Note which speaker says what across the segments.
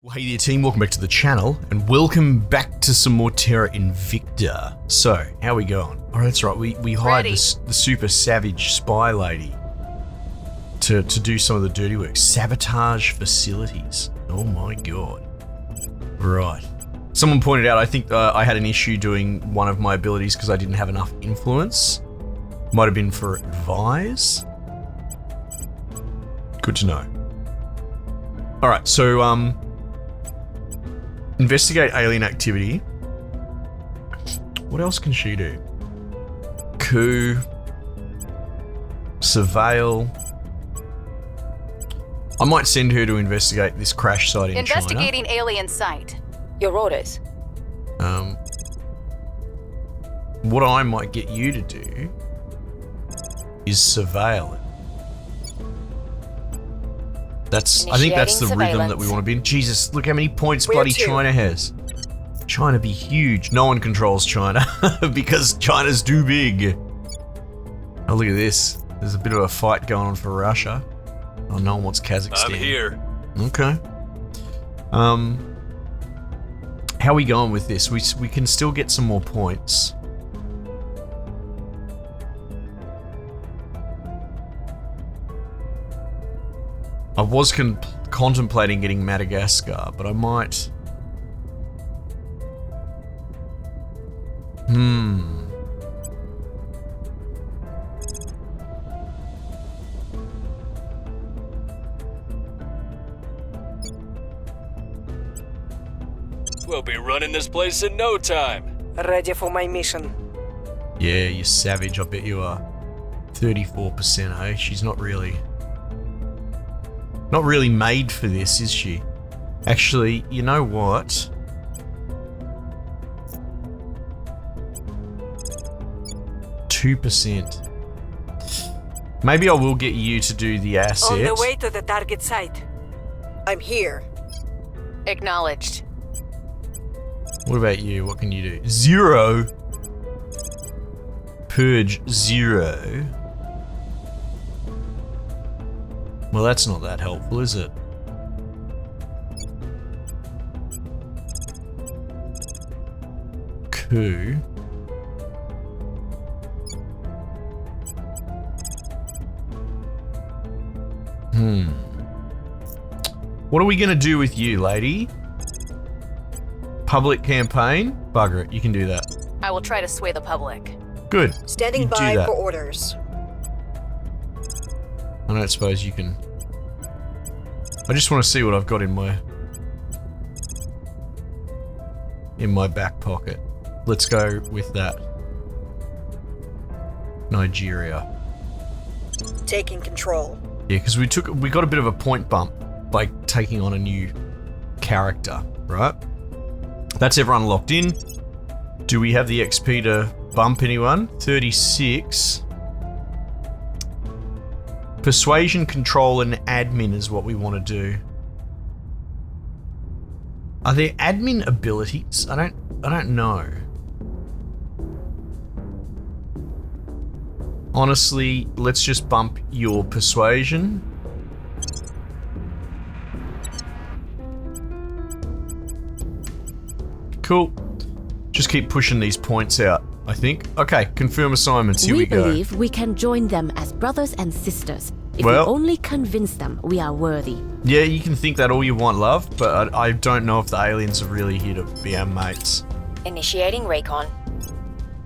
Speaker 1: Well, hey there team, welcome back to the channel, and welcome back to some more Terra Invicta. So, how we going? Oh, that's right, we hired the super savage spy lady to do some of the dirty work. Sabotage facilities. Oh my god. Right. Someone pointed out, I think I had an issue doing one of my abilities because I didn't have enough influence. Might have been for advise. Good to know. Alright, so, investigate alien activity. What else can she do? Coup. Surveil. I might send her to investigate this crash site in
Speaker 2: Investigating
Speaker 1: China.
Speaker 2: alien site. Your orders.
Speaker 1: What I might get you to do is surveil it. I think that's the rhythm that we want to be in. Jesus, look how many points bloody China has. China be huge. No one controls China because China's too big. Oh, look at this. There's a bit of a fight going on for Russia. Oh, no one wants Kazakhstan.
Speaker 3: I'm here.
Speaker 1: Okay. How are we going with this? We can still get some more points. I was contemplating getting Madagascar, but I might...
Speaker 3: We'll be running this place in no time.
Speaker 4: Ready for my mission.
Speaker 1: Yeah, you savage, I bet you are. 34%, hey? She's not really made for this, is she? Actually, you know what? %. Maybe I will get you to do the asset.
Speaker 4: On the way to the target site. I'm here.
Speaker 2: Acknowledged.
Speaker 1: What about you? What can you do? 0. Purge 0. Well, that's not that helpful, is it? Coup. What are we gonna do with you, lady? Public campaign? Bugger it, you can do that.
Speaker 2: I will try to sway the public.
Speaker 1: Good.
Speaker 4: Standing
Speaker 1: You do
Speaker 4: by
Speaker 1: that.
Speaker 4: for orders.
Speaker 1: I don't suppose you can... I just want to see what I've got in my back pocket. Let's go with that. Nigeria.
Speaker 4: Taking control.
Speaker 1: Yeah, because we got a bit of a point bump by taking on a new character, right? That's everyone locked in. Do we have the XP to bump anyone? 36. Persuasion, control, and admin is what we want to do. Are there admin abilities? I don't know. Honestly, let's just bump your persuasion. Cool. Just keep pushing these points out, I think. Okay, confirm assignments. Here we go.
Speaker 5: We believe we can join them as brothers and sisters. If
Speaker 1: Well-
Speaker 5: we only convince them we are worthy.
Speaker 1: Yeah, you can think that all you want, love, but I don't know if the aliens are really here to be our mates.
Speaker 2: Initiating Raycon.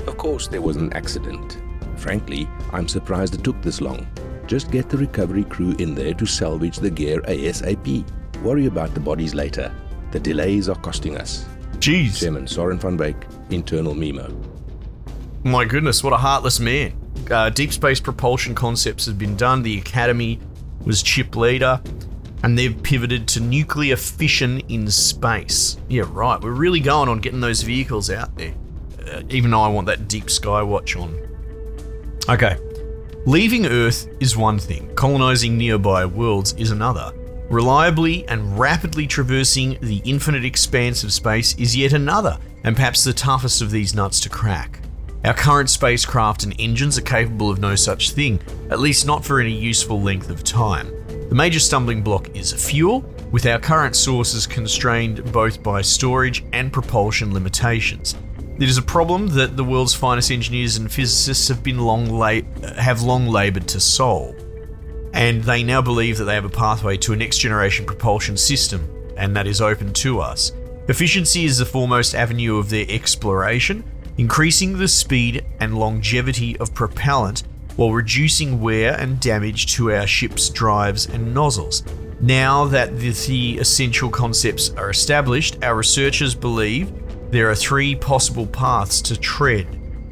Speaker 6: Of course there was an accident. Frankly, I'm surprised it took this long. Just get the recovery crew in there to salvage the gear ASAP. Worry about the bodies later. The delays are costing us.
Speaker 1: Jeez.
Speaker 6: Chairman Soren van Beek, Internal Memo.
Speaker 1: My goodness, what a heartless man. Deep space propulsion concepts have been done. The Academy was chip leader, and they've pivoted to nuclear fission in space. Yeah, right. We're really going on getting those vehicles out there. Even though I want that deep sky watch on. Okay. Leaving Earth is one thing. Colonizing nearby worlds is another. Reliably and rapidly traversing the infinite expanse of space is yet another, and perhaps the toughest of these nuts to crack. Our current spacecraft and engines are capable of no such thing, at least not for any useful length of time. The major stumbling block is fuel. with our current sources constrained both by storage and propulsion limitations. It is a problem that the world's finest engineers and physicists have long laboured to solve, and they now believe that they have a pathway to a next-generation propulsion system, and that is open to us. Efficiency is the foremost avenue of their exploration, increasing the speed and longevity of propellant while reducing wear and damage to our ship's drives and nozzles. Now that the essential concepts are established, our researchers believe there are three possible paths to tread: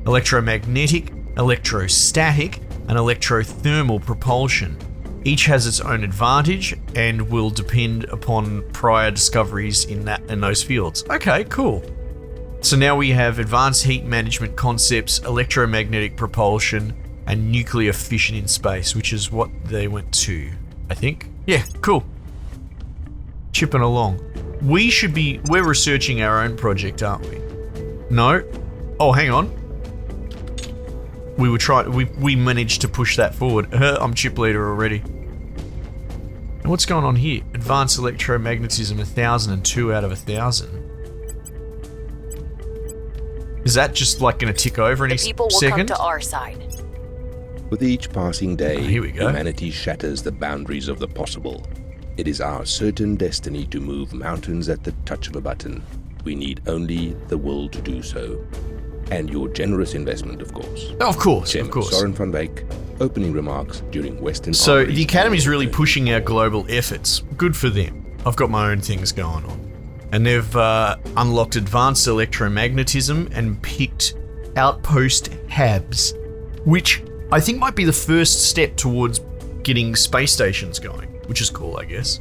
Speaker 1: electromagnetic, electrostatic, and electrothermal propulsion. Each has its own advantage and will depend upon prior discoveries in those fields. Okay, cool. So now we have advanced heat management concepts, electromagnetic propulsion, and nuclear fission in space, which is what they went to, I think. Yeah, cool. Chipping along. We're researching our own project, aren't we? No? Oh, hang on. We managed to push that forward. I'm chip leader already. And what's going on here? Advanced electromagnetism, 1,002 out of 1,000. Is that just like going to tick over any
Speaker 2: The people will
Speaker 1: second?
Speaker 2: come to our side.
Speaker 6: With each passing day,
Speaker 1: Here we go.
Speaker 6: humanity shatters the boundaries of the possible. It is our certain destiny to move mountains at the touch of a button. We need only the will to do so. And your generous investment, of course.
Speaker 1: Of course,
Speaker 6: Chairman
Speaker 1: of course.
Speaker 6: Soren van Wyk, opening remarks during Western
Speaker 1: So
Speaker 6: Armory's
Speaker 1: the Academy's really
Speaker 6: annual
Speaker 1: pushing our global efforts. Good for them. I've got my own things going on. And they've unlocked advanced electromagnetism and picked outpost HABs, which I think might be the first step towards getting space stations going, which is cool, I guess.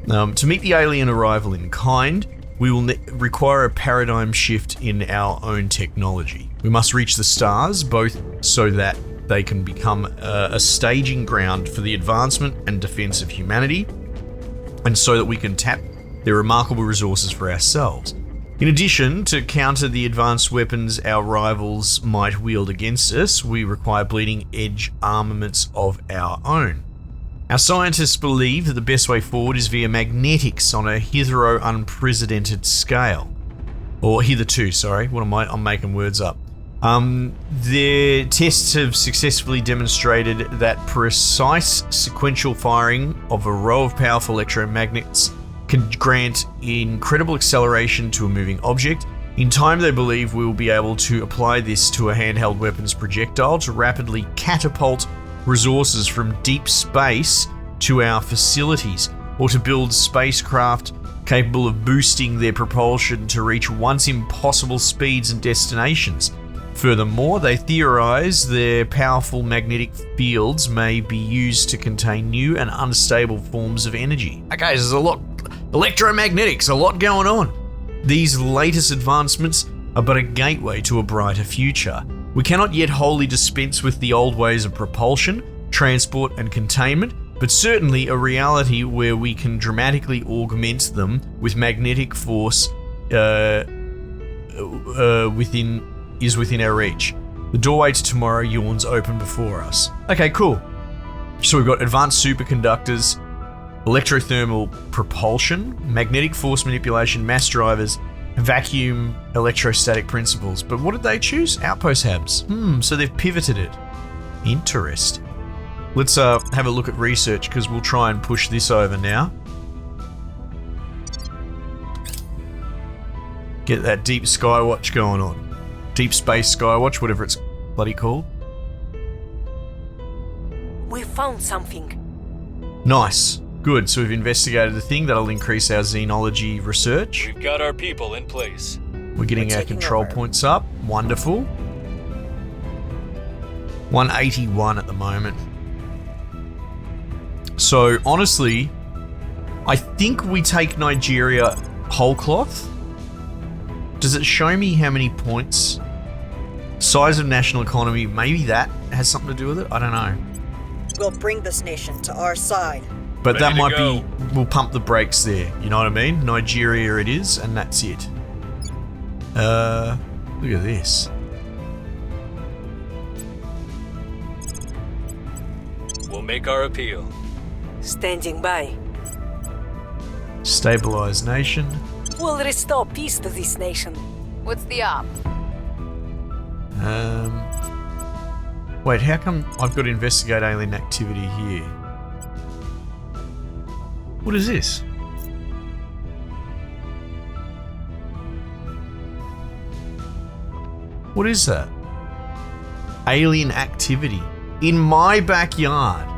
Speaker 1: To meet the alien arrival in kind, we will require a paradigm shift in our own technology. We must reach the stars, both so that they can become a staging ground for the advancement and defense of humanity, and so that we can tap their remarkable resources for ourselves. In addition, to counter the advanced weapons our rivals might wield against us, we require bleeding-edge armaments of our own. Our scientists believe that the best way forward is via magnetics on a hitherto unprecedented scale. Or hitherto, sorry. I'm making words up. Their tests have successfully demonstrated that precise sequential firing of a row of powerful electromagnets can grant incredible acceleration to a moving object. In time, they believe we will be able to apply this to a handheld weapons projectile to rapidly catapult resources from deep space to our facilities, or to build spacecraft capable of boosting their propulsion to reach once impossible speeds and destinations. Furthermore, they theorize their powerful magnetic fields may be used to contain new and unstable forms of energy. Okay, there's a lot. Electromagnetics, a lot going on. These latest advancements are but a gateway to a brighter future. We cannot yet wholly dispense with the old ways of propulsion, transport, and containment, but certainly a reality where we can dramatically augment them with magnetic force within our reach. The doorway to tomorrow yawns open before us. Okay, cool. So we've got advanced superconductors, electrothermal propulsion, magnetic force manipulation, mass drivers, vacuum electrostatic principles. But what did they choose? Outpost HABs. So they've pivoted it. Interesting. Let's have a look at research, because we'll try and push this over now. Get that deep skywatch going on. Deep space skywatch, whatever it's bloody called.
Speaker 4: We found something.
Speaker 1: Nice. Good, so we've investigated the thing. That'll increase our xenology research.
Speaker 3: We've got our people in place.
Speaker 1: We're getting
Speaker 4: We're
Speaker 1: our
Speaker 4: taking
Speaker 1: control
Speaker 4: over.
Speaker 1: points up. Wonderful. 181 at the moment. So, honestly, I think we take Nigeria whole cloth. Does it show me how many points? Size of national economy, maybe that has something to do with it? I don't know.
Speaker 4: We'll bring this nation to our side.
Speaker 1: But that
Speaker 3: Ready to
Speaker 1: might
Speaker 3: go.
Speaker 1: be, we'll pump the brakes there, you know what I mean? Nigeria it is, and that's it. Look at this.
Speaker 3: We'll make our appeal.
Speaker 4: Standing by.
Speaker 1: Stabilize nation.
Speaker 4: We'll restore peace to this nation.
Speaker 2: What's the op?
Speaker 1: Wait, how come I've got to investigate alien activity here? What is this? What is that? Alien activity in my backyard.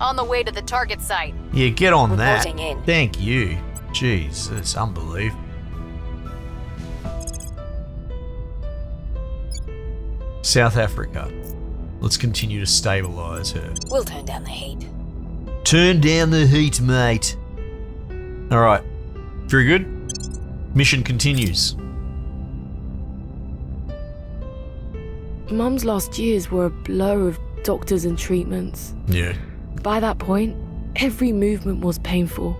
Speaker 2: On the way to the target site.
Speaker 1: Yeah, get on that.
Speaker 2: Reporting in.
Speaker 1: Thank you. Jeez, that's unbelievable. South Africa. Let's continue to stabilize her.
Speaker 2: We'll turn down the heat.
Speaker 1: Turn down the heat, mate. Alright. Very good. Mission continues.
Speaker 7: Mum's last years were a blur of doctors and treatments.
Speaker 1: Yeah.
Speaker 7: By that point, every movement was painful.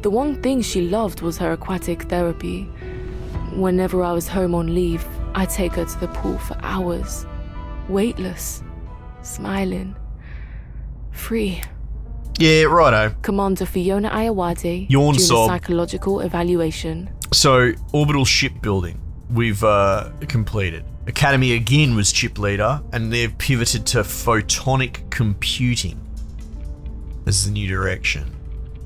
Speaker 7: The one thing she loved was her aquatic therapy. Whenever I was home on leave, I'd take her to the pool for hours. Weightless, smiling, free.
Speaker 1: Yeah, righto.
Speaker 7: Commander Fiona Ayawade,
Speaker 1: Yawn
Speaker 7: due to
Speaker 1: sob.
Speaker 7: psychological evaluation.
Speaker 1: So, orbital shipbuilding, we've completed. Academy again was chip leader, and they've pivoted to photonic computing as the new direction.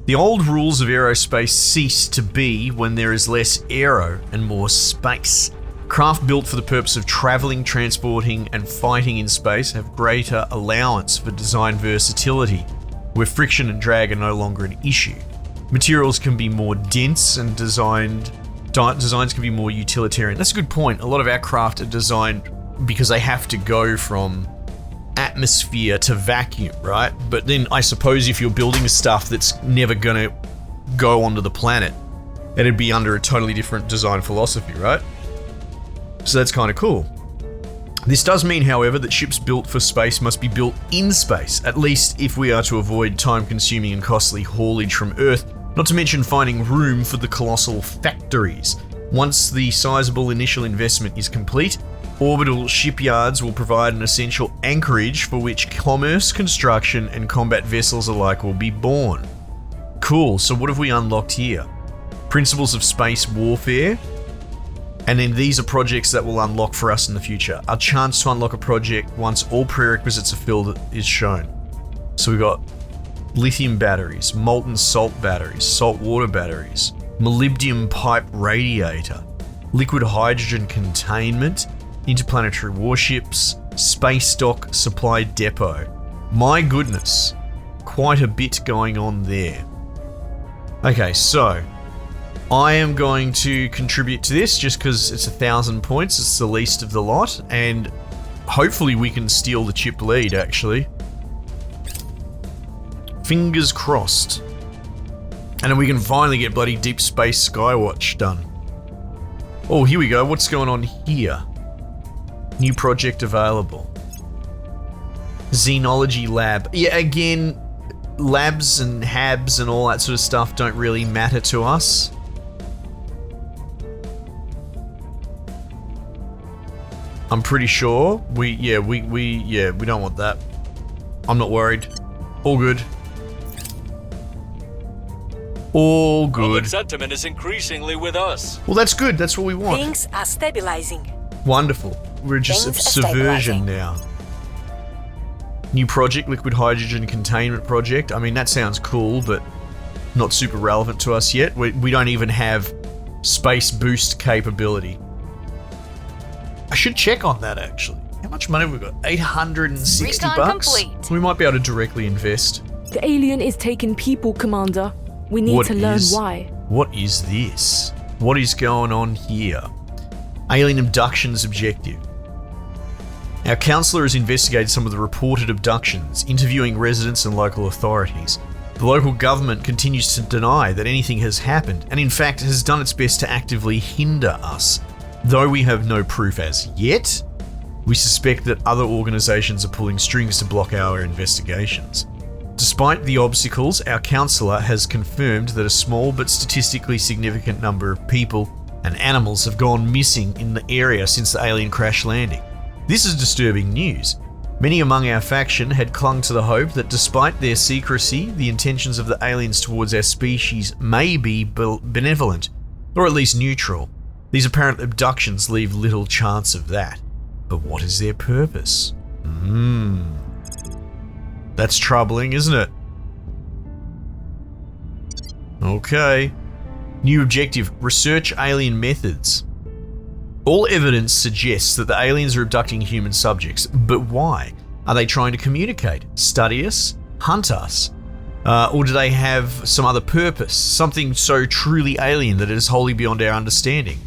Speaker 1: The old rules of aerospace cease to be when there is less aero and more space. Craft built for the purpose of traveling, transporting, and fighting in space have greater allowance for design versatility, where friction and drag are no longer an issue. Materials can be more dense and designs can be more utilitarian. That's a good point. A lot of our craft are designed because they have to go from atmosphere to vacuum, right? But then I suppose if you're building stuff that's never going to go onto the planet, it'd be under a totally different design philosophy, right? So that's kind of cool. This does mean, however, that ships built for space must be built in space, at least if we are to avoid time-consuming and costly haulage from Earth, not to mention finding room for the colossal factories. Once the sizable initial investment is complete, orbital shipyards will provide an essential anchorage for which commerce, construction, and combat vessels alike will be born. Cool, so what have we unlocked here? Principles of space warfare. And then these are projects that will unlock for us in the future. A chance to unlock a project once all prerequisites are filled is shown. So we've got lithium batteries, molten salt batteries, salt water batteries, molybdenum pipe radiator, liquid hydrogen containment, interplanetary warships, space dock supply depot. My goodness, quite a bit going on there. Okay, so I am going to contribute to this just because it's 1,000 points. It's the least of the lot, and hopefully we can steal the chip lead, actually. Fingers crossed. And then we can finally get bloody Deep Space Skywatch done. Oh, here we go. What's going on here? New project available. Xenology lab. Yeah, again, labs and habs and all that sort of stuff don't really matter to us. I'm pretty sure we don't want that. I'm not worried. All good. All good.
Speaker 3: Public sentiment is increasingly with us.
Speaker 1: Well, that's good. That's what we want.
Speaker 4: Things are stabilizing.
Speaker 1: Wonderful. We're just
Speaker 2: Things are
Speaker 1: subversion
Speaker 2: stabilizing.
Speaker 1: now. New project, liquid hydrogen containment project. I mean, that sounds cool, but not super relevant to us yet. We don't even have space boost capability. I should check on that, actually. How much money have we got? 860
Speaker 2: Recon
Speaker 1: bucks?
Speaker 2: complete.
Speaker 1: We might be able to directly invest.
Speaker 7: The alien is taking people, Commander. We need
Speaker 1: What
Speaker 7: to learn
Speaker 1: is-
Speaker 7: why.
Speaker 1: What is this? What is going on here? Alien abductions objective. Our counsellor has investigated some of the reported abductions, interviewing residents and local authorities. The local government continues to deny that anything has happened, and in fact has done its best to actively hinder us. Though we have no proof as yet, we suspect that other organisations are pulling strings to block our investigations. Despite the obstacles, our counsellor has confirmed that a small but statistically significant number of people and animals have gone missing in the area since the alien crash landing. This is disturbing news. Many among our faction had clung to the hope that despite their secrecy, the intentions of the aliens towards our species may be benevolent, or at least neutral. These apparent abductions leave little chance of that. But what is their purpose? That's troubling, isn't it? Okay. New objective, research alien methods. All evidence suggests that the aliens are abducting human subjects, but why? Are they trying to communicate, study us, hunt us? Or do they have some other purpose, something so truly alien that it is wholly beyond our understanding?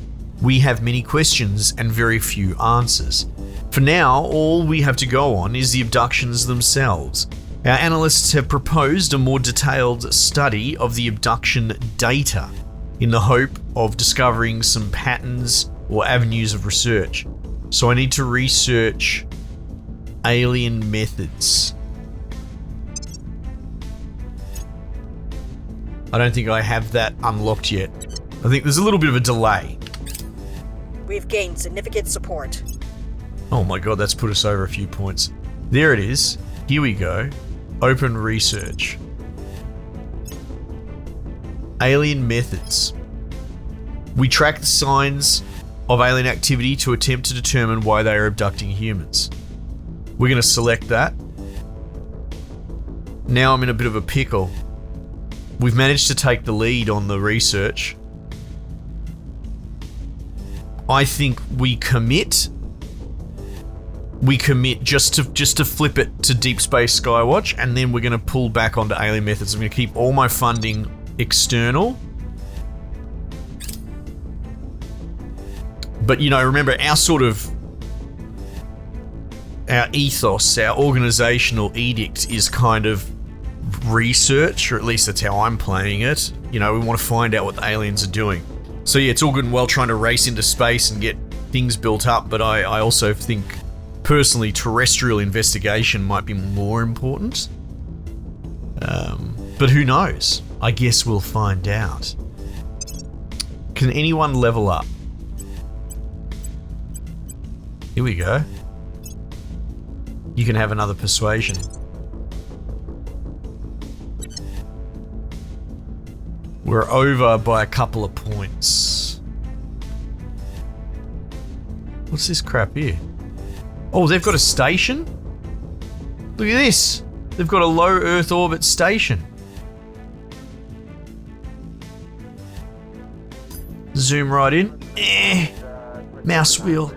Speaker 1: We have many questions and very few answers. For now, all we have to go on is the abductions themselves. Our analysts have proposed a more detailed study of the abduction data in the hope of discovering some patterns or avenues of research. So I need to research alien methods. I don't think I have that unlocked yet. I think there's a little bit of a delay.
Speaker 8: We've gained significant support.
Speaker 1: Oh my god, that's put us over a few points. There it is. Here we go. Open research. Alien methods. We track the signs of alien activity to attempt to determine why they are abducting humans. We're going to select that. Now I'm in a bit of a pickle. We've managed to take the lead on the research. I think we commit. We commit just to flip it to Deep Space Skywatch, and then we're going to pull back onto alien methods. I'm going to keep all my funding external. But, you know, remember, our ethos, our organizational edict is kind of research, or at least that's how I'm playing it. You know, we want to find out what the aliens are doing. So yeah, it's all good and well trying to race into space and get things built up, but I also think, personally, terrestrial investigation might be more important. But who knows? I guess we'll find out. Can anyone level up? Here we go. You can have another persuasion. We're over by a couple of points. What's this crap here? Oh, they've got a station? Look at this. They've got a low Earth orbit station. Zoom right in. Mouse wheel.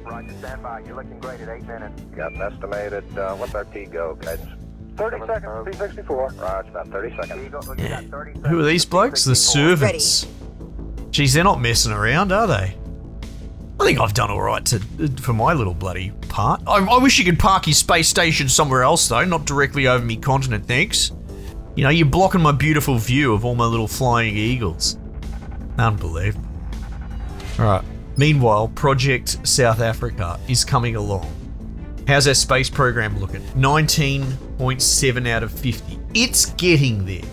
Speaker 9: Roger, stand by. You're looking great at 8 minutes. Got an estimated, what's our T go, guidance? 30 seconds, 364. Roger, about 30 seconds.
Speaker 1: Yeah. Who are these blokes? The servants. Geez, they're not messing around, are they? I think I've done alright for my little bloody part. I wish you could park your space station somewhere else, though, not directly over me continent, thanks. You know, you're blocking my beautiful view of all my little flying eagles. Unbelievable. Alright. Meanwhile, Project South Africa is coming along. How's our space program looking? 19.7 out of 50. It's getting there.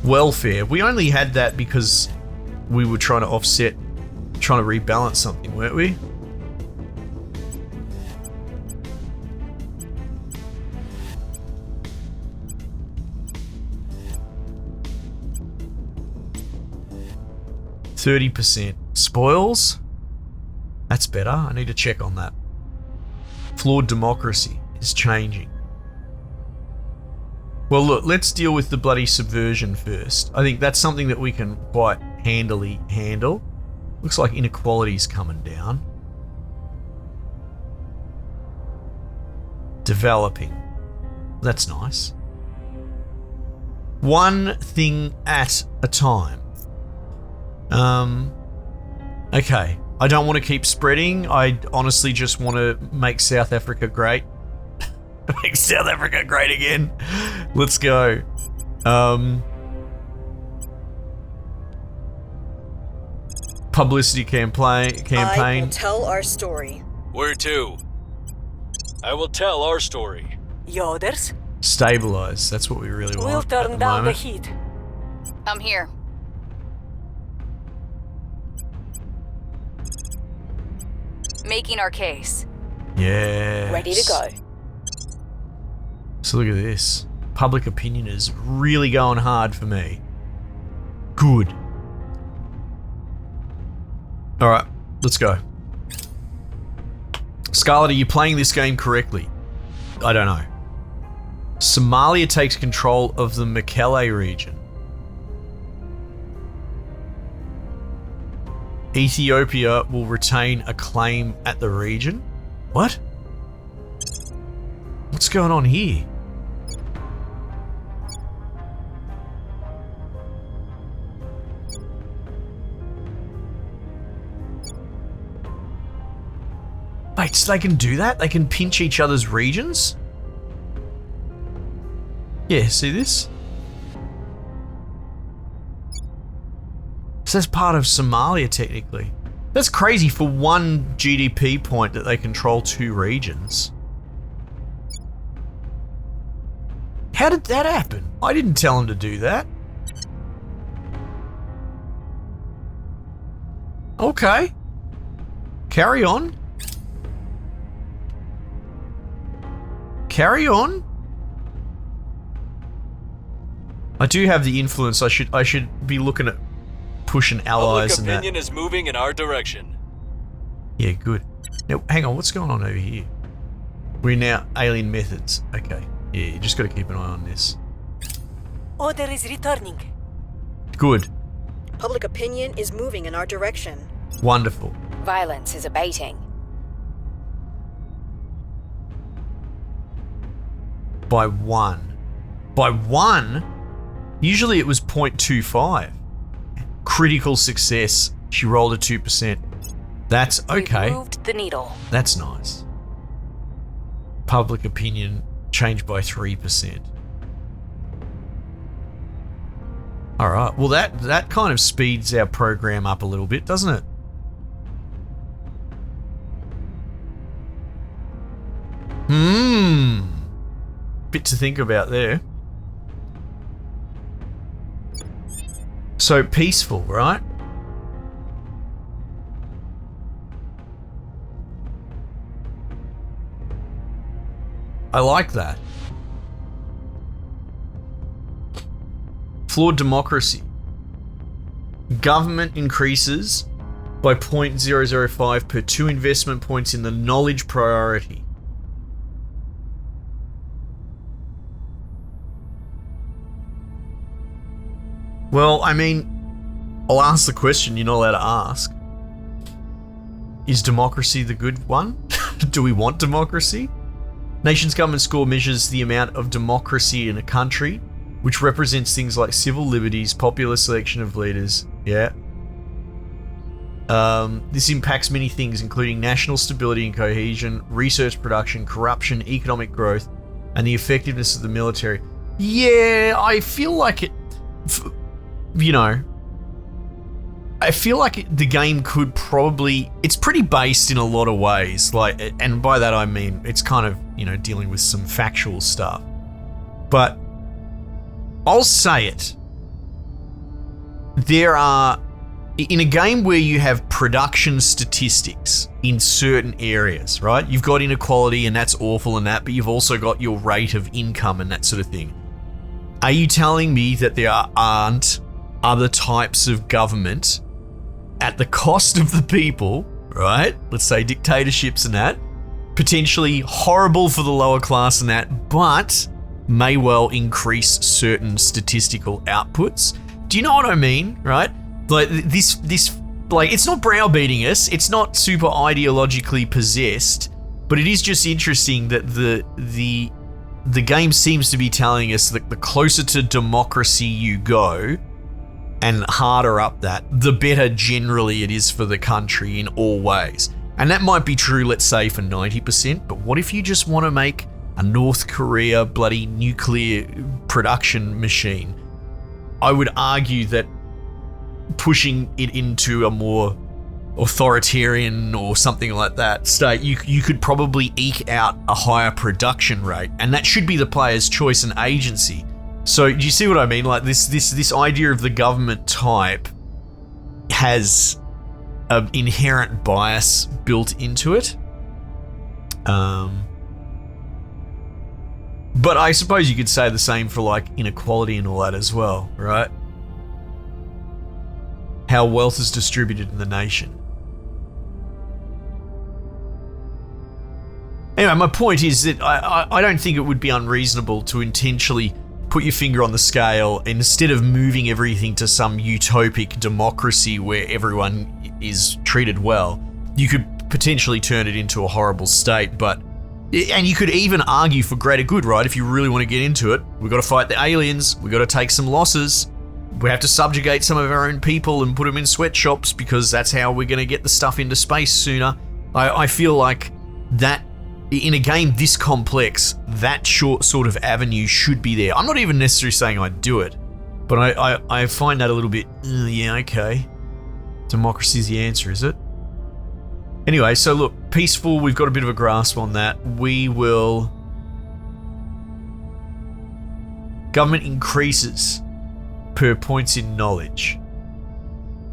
Speaker 1: Welfare. We only had that because we were trying to offset, trying to rebalance something, weren't we? %. Spoils? That's better. I need to check on that. Flawed democracy is changing. Well, look, let's deal with the bloody subversion first. I think that's something that we can quite handily handle. Looks like inequality's coming down. Developing. That's nice. One thing at a time. Okay. I don't want to keep spreading. I honestly just want to make South Africa great. Make South Africa great again. Let's go. Publicity campaign.
Speaker 8: I will tell our story.
Speaker 3: Where to? I will tell our story.
Speaker 4: Yoders,
Speaker 1: Stabilize. That's what we really want.
Speaker 4: we'll
Speaker 1: at
Speaker 4: turn
Speaker 1: the
Speaker 4: down the
Speaker 1: moment.
Speaker 4: heat.
Speaker 2: I'm here. Making our case.
Speaker 1: Yeah.
Speaker 4: Ready to go.
Speaker 1: So look at this. Public opinion is really going hard for me. Good. Alright, let's go. Scarlet, are you playing this game correctly? I don't know. Somalia takes control of the Mekelle region. Ethiopia will retain a claim at the region? What? What's going on here? Wait, so they can do that? They can pinch each other's regions? Yeah, see this? So that's part of Somalia, technically. That's crazy for one GDP point that they control 2 regions. How did that happen? I didn't tell them to do that. Okay. Carry on. Carry on. I do have the influence. I should be looking at pushing allies
Speaker 3: Public
Speaker 1: and that.
Speaker 3: opinion is moving in our direction.
Speaker 1: Yeah, good. Now, hang on. What's going on over here? We're now alien methods. Okay. Yeah, you just got to keep an eye on this.
Speaker 4: Order is returning.
Speaker 1: Good.
Speaker 8: Public opinion is moving in our direction.
Speaker 1: Wonderful.
Speaker 2: Violence is abating.
Speaker 1: By 1. By 1? Usually it was 0.25. Critical success. She rolled a 2%. That's okay.
Speaker 4: We've moved the needle.
Speaker 1: That's nice. Public opinion changed by 3%. Alright, well that kind of speeds our program up a little bit, doesn't it? Bit to think about there. So peaceful, right? I like that. Flawed democracy. Government increases by 0.005 per 2 investment points in the knowledge priority. Well, I mean, I'll ask the question you're not allowed to ask. Is democracy the good one? Do we want democracy? Nation's government score measures the amount of democracy in a country, which represents things like civil liberties, popular selection of leaders. Yeah. This impacts many things, including national stability and cohesion, research production, corruption, economic growth, and the effectiveness of the military. Yeah, I feel like it... You know, I feel like the game could probably... It's pretty based in a lot of ways, like, and by that I mean it's kind of, you know, dealing with some factual stuff. But I'll say it. There are... In a game where you have production statistics in certain areas, right? You've got inequality and that's awful and that, but you've also got your rate of income and that sort of thing. Are you telling me that there aren't other types of government at the cost of the people, right? Let's say dictatorships and that, potentially horrible for the lower class and that, but may well increase certain statistical outputs. Do you know what I mean, right? Like this like, it's not browbeating us, it's not super ideologically possessed, but it is just interesting that the game seems to be telling us that the closer to democracy you go, and harder up that, the better generally it is for the country in all ways. And that might be true, let's say, for 90%, but what if you just want to make a North Korea bloody nuclear production machine? I would argue that pushing it into a more authoritarian or something like that state, you could probably eke out a higher production rate, and that should be the player's choice and agency. So do you see what I mean? Like this idea of the government type has an inherent bias built into it. But I suppose you could say the same for like inequality and all that as well, right? How wealth is distributed in the nation. Anyway, my point is that I don't think it would be unreasonable to intentionally put your finger on the scale instead of moving everything to some utopic democracy where everyone is treated well. You could potentially turn it into a horrible state, and you could even argue for greater good, right? If you really want to get into it, we've got to fight the aliens, we've got to take some losses, we have to subjugate some of our own people and put them in sweatshops because that's how we're going to get the stuff into space sooner. I feel like that in a game this complex, that sort of avenue should be there. I'm not even necessarily saying I'd do it, but I find that a little bit, yeah, okay. Democracy's the answer, is it? Anyway, so look, peaceful, we've got a bit of a grasp on that. We will... Government increases per points in knowledge.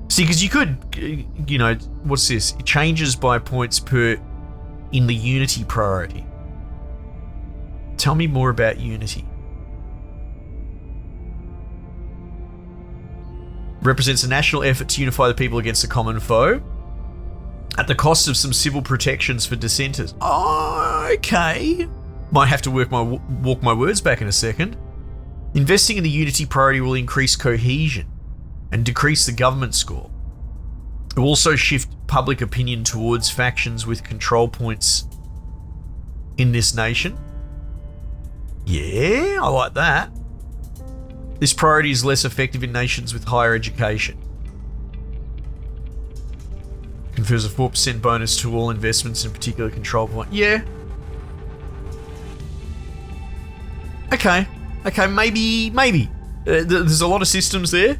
Speaker 1: See, because you could, you know, what's this? It changes by points per... in the unity priority. Tell me more about unity. Represents a national effort to unify the people against a common foe at the cost of some civil protections for dissenters. Oh, okay. Might have to walk my words back in a second. Investing in the unity priority will increase cohesion and decrease the government score. It will also shift public opinion towards factions with control points in this nation. Yeah, I like that. This priority is less effective in nations with higher education. Confers a 4% bonus to all investments in particular control point. Yeah. Okay, maybe. There's a lot of systems there.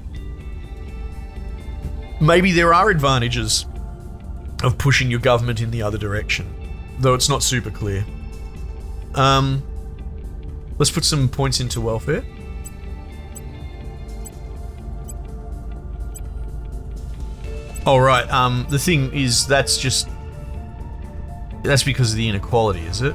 Speaker 1: Maybe there are advantages of pushing your government in the other direction, though it's not super clear. Let's put some points into welfare. All right. The thing is, that's because of the inequality, is it?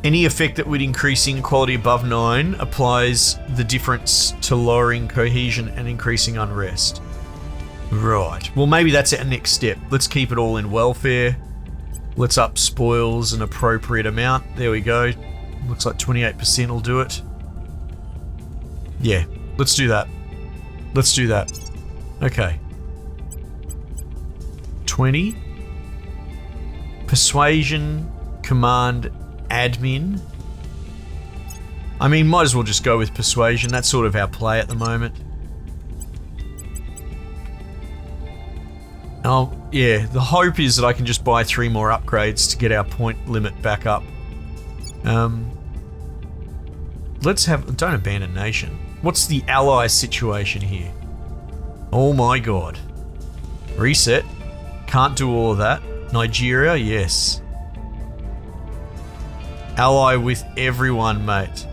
Speaker 1: Any effect that would increase inequality above 9 applies the difference to lowering cohesion and increasing unrest. Right. Well, maybe that's our next step. Let's keep it all in welfare. Let's up spoils an appropriate amount. There we go. Looks like 28% will do it. Yeah, let's do that. Okay. 20. Persuasion, command, admin. I mean, might as well just go with persuasion. That's sort of our play at the moment. Oh, yeah, the hope is that I can just buy 3 more upgrades to get our point limit back up. Don't abandon nation. What's the ally situation here? Oh my god. Reset. Can't do all of that. Nigeria, yes. Ally with everyone, mate.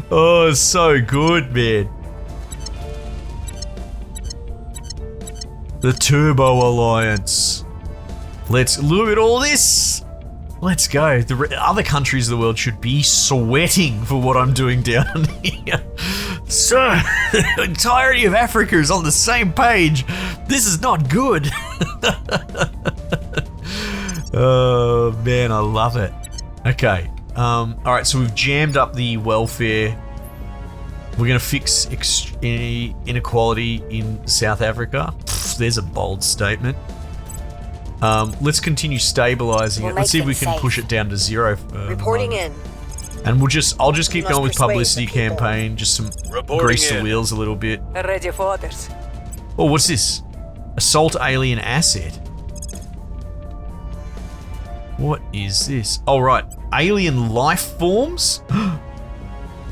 Speaker 1: Oh, so good, man. The Turbo Alliance. Let's look at all this. Let's go. The other countries of the world should be sweating for what I'm doing down here. So, the entirety of Africa is on the same page. This is not good. Oh, man, I love it. Okay. Alright, so we've jammed up the welfare. We're going to fix inequality in South Africa. There's a bold statement. Let's continue stabilizing it. Let's see if we can push it down to 0.
Speaker 8: Reporting in.
Speaker 1: And I'll just keep going with publicity campaign, just some grease the wheels a little bit.
Speaker 4: Ready for orders.
Speaker 1: Oh, what's this? Assault alien asset. What is this? Oh, right. Alien life forms?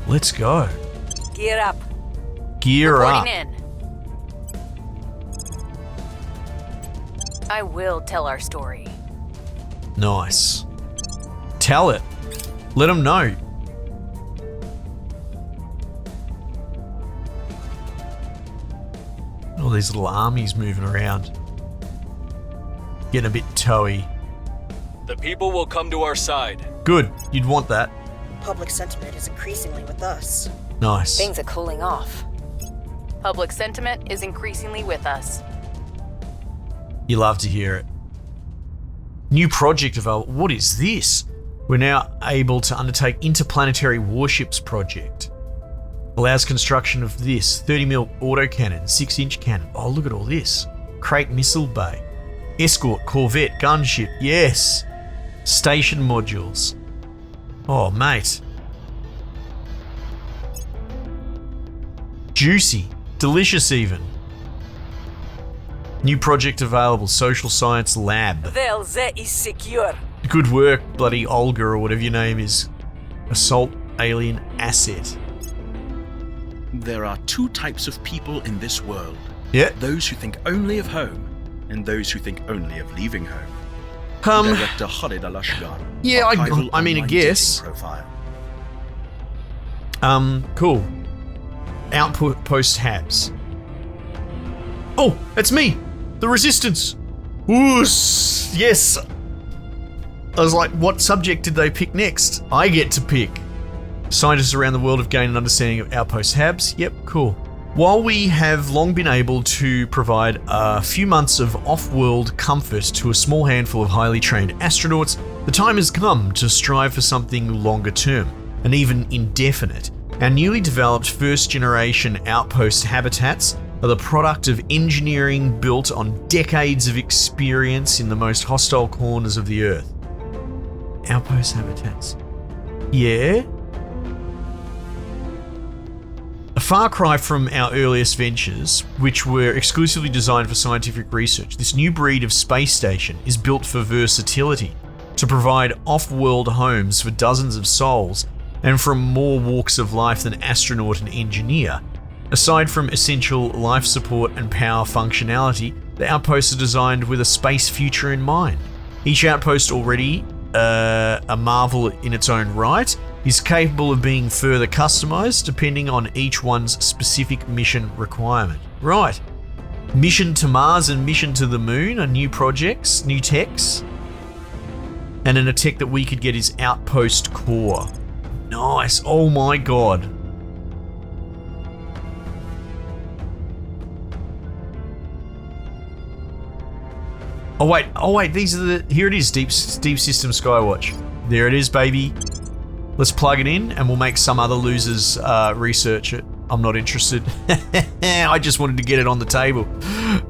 Speaker 1: Let's go.
Speaker 4: Gear up.
Speaker 1: Gear up.
Speaker 2: Reporting in. I will tell our story.
Speaker 1: Nice. Tell it. Let them know. All these little armies moving around. Getting a bit toey.
Speaker 3: The people will come to our side.
Speaker 1: Good. You'd want that.
Speaker 8: Public sentiment is increasingly with us.
Speaker 1: Nice.
Speaker 2: Things are cooling off. Public sentiment is increasingly with us.
Speaker 1: You love to hear it. New project available. What is this? We're now able to undertake interplanetary warships project. Allows construction of this 30mm autocannon, 6-inch cannon. Oh, look at all this. Crate missile bay. Escort, corvette, gunship. Yes. Station modules. Oh, mate. Juicy. Delicious even. New project available. Social science lab.
Speaker 4: Well, that is secure.
Speaker 1: Good work, bloody Olga or whatever your name is. Assault alien asset.
Speaker 10: There are two types of people in this world.
Speaker 1: Yeah.
Speaker 10: Those who think only of home, and those who think only of leaving home. Director Khalid Al-Ashgar.
Speaker 1: Yeah, I mean, I guess.
Speaker 10: Profile.
Speaker 1: Cool. Outpost Habs. Oh, it's me! The Resistance! Woos! Yes! I was like, what subject did they pick next? I get to pick. Scientists around the world have gained an understanding of Outpost Habs. Yep, cool. While we have long been able to provide a few months of off-world comfort to a small handful of highly trained astronauts, the time has come to strive for something longer term, and even indefinite. Our newly developed first-generation outpost habitats are the product of engineering built on decades of experience in the most hostile corners of the Earth. Outpost habitats. Yeah? A far cry from our earliest ventures, which were exclusively designed for scientific research, this new breed of space station is built for versatility, to provide off-world homes for dozens of souls and from more walks of life than astronaut and engineer. Aside from essential life support and power functionality, the outposts are designed with a space future in mind. Each outpost, already a marvel in its own right, is capable of being further customized depending on each one's specific mission requirement. Right. Mission to Mars and Mission to the Moon are new projects, new techs. And then a tech that we could get is Outpost Core. Nice. Oh my god. Oh wait, these are the, here it is, Deep System Skywatch. There it is, baby. Let's plug it in and we'll make some other losers research it. I'm not interested. I just wanted to get it on the table.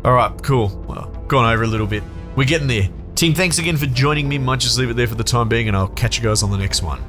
Speaker 1: All right, cool. Well, gone over a little bit. We're getting there. Team, thanks again for joining me. Might just leave it there for the time being and I'll catch you guys on the next one.